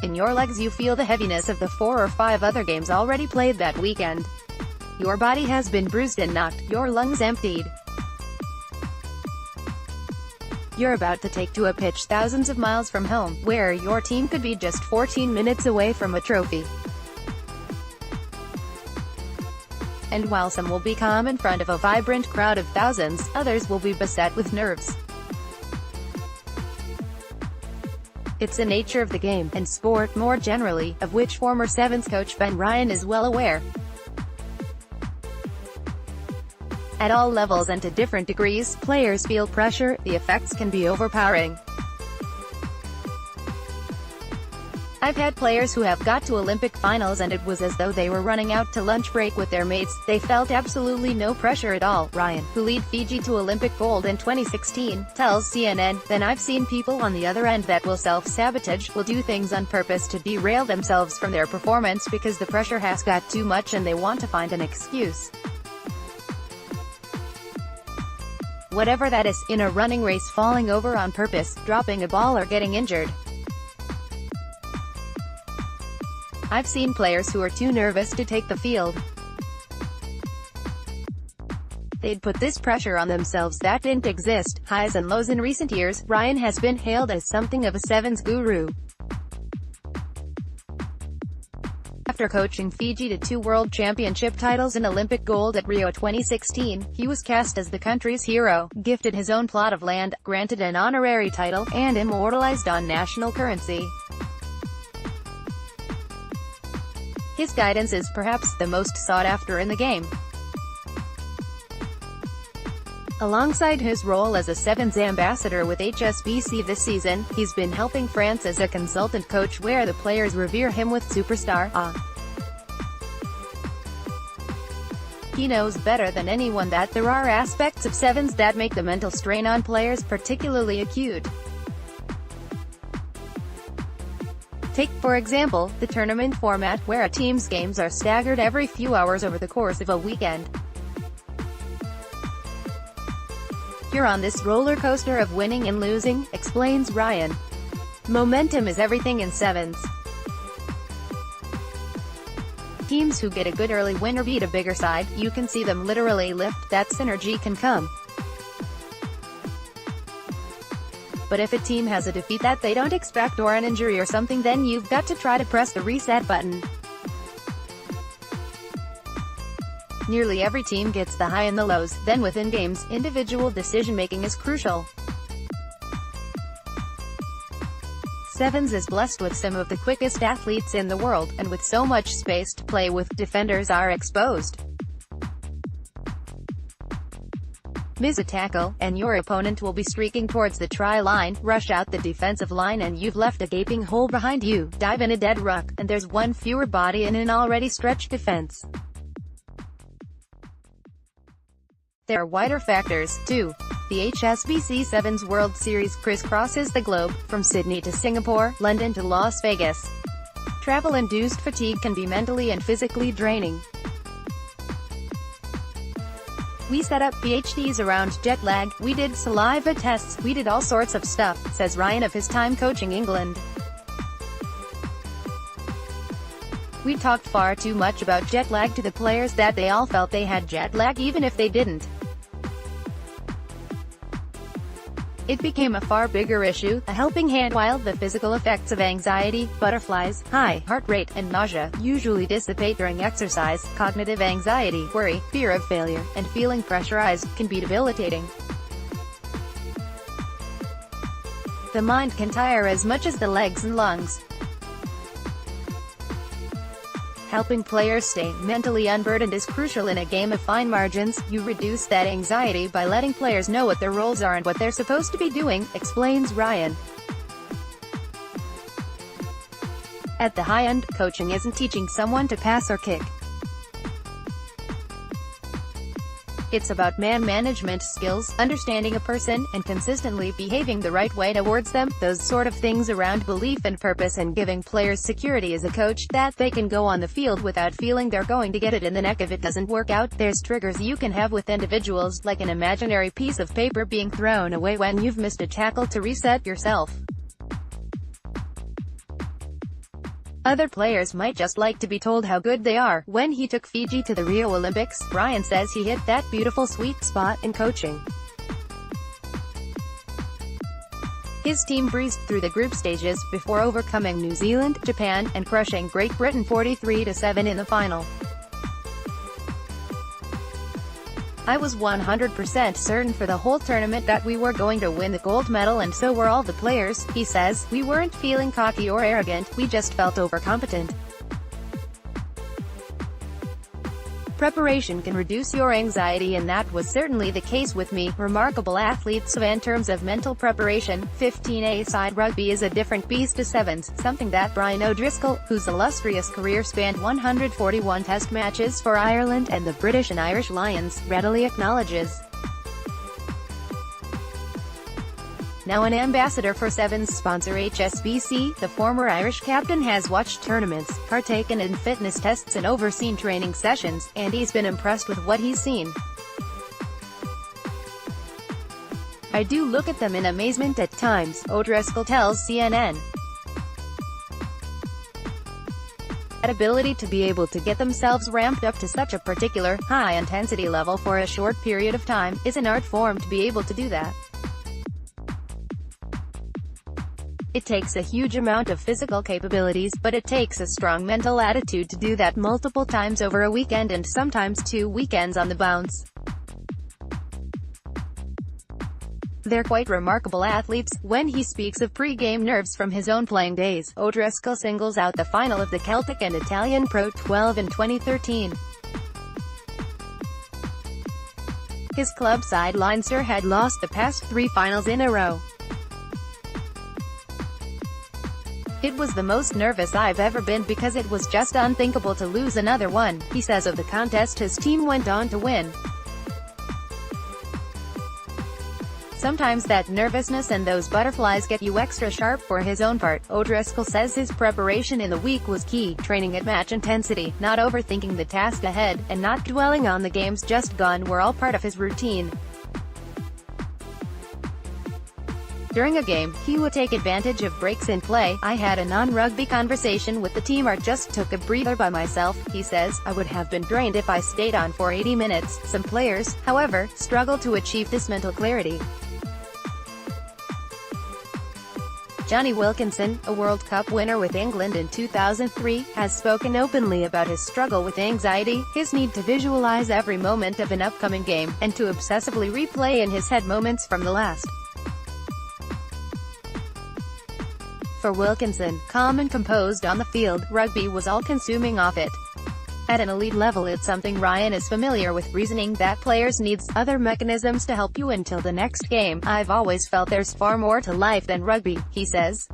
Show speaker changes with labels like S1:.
S1: In your legs you feel the heaviness of the 4 or 5 other games already played that weekend. Your body has been bruised and knocked, your lungs emptied. You're about to take to a pitch thousands of miles from home, where your team could be just 14 minutes away from a trophy. And while some will be calm in front of a vibrant crowd of thousands, others will be beset with nerves. It's the nature of the game, and sport more generally, of which former Sevens coach Ben Ryan is well aware. At all levels and to different degrees, players feel pressure. The effects can be overpowering. I've had players who have got to Olympic finals and it was as though they were running out to lunch break with their mates. They felt absolutely no pressure at all. Ryan, who led Fiji to Olympic gold in 2016, tells CNN, "Then I've seen people on the other end that will self-sabotage, will do things on purpose to derail themselves from their performance because the pressure has got too much and they want to find an excuse. Whatever that is, in a running race, falling over on purpose, dropping a ball or getting injured. I've seen players who are too nervous to take the field. They'd put this pressure on themselves that didn't exist." Highs and lows in recent years, Ryan has been hailed as something of a sevens guru. After coaching Fiji to 2 World Championship titles and Olympic gold at Rio 2016, he was cast as the country's hero, gifted his own plot of land, granted an honorary title, and immortalized on national currency. His guidance is perhaps the most sought after in the game. Alongside his role as a Sevens ambassador with HSBC this season, he's been helping France as a consultant coach where the players revere him with superstar awe. He knows better than anyone that there are aspects of Sevens that make the mental strain on players particularly acute. Take, for example, the tournament format, where a team's games are staggered every few hours over the course of a weekend. You're on this roller coaster of winning and losing, explains Ryan. Momentum is everything in Sevens. Teams who get a good early win or beat a bigger side, you can see them literally lift. That synergy can come. But if a team has a defeat that they don't expect or an injury or something, then you've got to try to press the reset button. Nearly every team gets the high and the lows, then within games, individual decision-making is crucial. Sevens is blessed with some of the quickest athletes in the world, and with so much space to play with, defenders are exposed. Miss a tackle, and your opponent will be streaking towards the try line, rush out the defensive line and you've left a gaping hole behind you, dive in a dead ruck, and there's one fewer body in an already stretched defense. There are wider factors, too. The HSBC Sevens World Series crisscrosses the globe, from Sydney to Singapore, London to Las Vegas. Travel-induced fatigue can be mentally and physically draining. We set up PhDs around jet lag, we did saliva tests, we did all sorts of stuff, says Ryan of his time coaching England. We talked far too much about jet lag to the players that they all felt they had jet lag even if they didn't. It became a far bigger issue, a helping hand, while the physical effects of anxiety, butterflies, high heart rate, and nausea usually dissipate during exercise. Cognitive anxiety, worry, fear of failure, and feeling pressurized can be debilitating. The mind can tire as much as the legs and lungs. Helping players stay mentally unburdened is crucial in a game of fine margins. You reduce that anxiety by letting players know what their roles are and what they're supposed to be doing, explains Ryan. At the high end, coaching isn't teaching someone to pass or kick. It's about man management skills, understanding a person, and consistently behaving the right way towards them, those sort of things around belief and purpose, and giving players security as a coach, that they can go on the field without feeling they're going to get it in the neck if it doesn't work out. There's triggers you can have with individuals, like an imaginary piece of paper being thrown away when you've missed a tackle to reset yourself. Other players might just like to be told how good they are. When he took Fiji to the Rio Olympics, Ryan says he hit that beautiful sweet spot in coaching. His team breezed through the group stages, before overcoming New Zealand, Japan, and crushing Great Britain 43-7 in the final. I was 100% certain for the whole tournament that we were going to win the gold medal, and so were all the players, he says. We weren't feeling cocky or arrogant, we just felt overcompetent. Preparation can reduce your anxiety, and that was certainly the case with me. Remarkable athletes. In terms of mental preparation, 15A-side rugby is a different beast to sevens, something that Brian O'Driscoll, whose illustrious career spanned 141 test matches for Ireland and the British and Irish Lions, readily acknowledges. Now an ambassador for Sevens sponsor HSBC, the former Irish captain has watched tournaments, partaken in fitness tests and overseen training sessions, and he's been impressed with what he's seen. I do look at them in amazement at times, O'Driscoll tells CNN. That ability to be able to get themselves ramped up to such a particular, high-intensity level for a short period of time, is an art form to be able to do that. It takes a huge amount of physical capabilities, but it takes a strong mental attitude to do that multiple times over a weekend, and sometimes 2 weekends on the bounce. They're quite remarkable athletes. When he speaks of pre-game nerves from his own playing days, O'Driscoll singles out the final of the Celtic and Italian Pro 12 in 2013. His club side Leinster had lost the past 3 finals in a row. It was the most nervous I've ever been because it was just unthinkable to lose another one, he says of the contest his team went on to win. Sometimes that nervousness and those butterflies get you extra sharp. For his own part, O'Driscoll says his preparation in the week was key, training at match intensity, not overthinking the task ahead, and not dwelling on the games just gone were all part of his routine. During a game, he would take advantage of breaks in play. I had a non-rugby conversation with the team or just took a breather by myself, he says. I would have been drained if I stayed on for 80 minutes. Some players, however, struggle to achieve this mental clarity. Jonny Wilkinson, a World Cup winner with England in 2003, has spoken openly about his struggle with anxiety, his need to visualize every moment of an upcoming game, and to obsessively replay in his head moments from the last. For Wilkinson, calm and composed on the field, rugby was all-consuming off it. At an elite level, it's something Ryan is familiar with, reasoning that players need other mechanisms to help you until the next game. I've always felt there's far more to life than rugby, he says.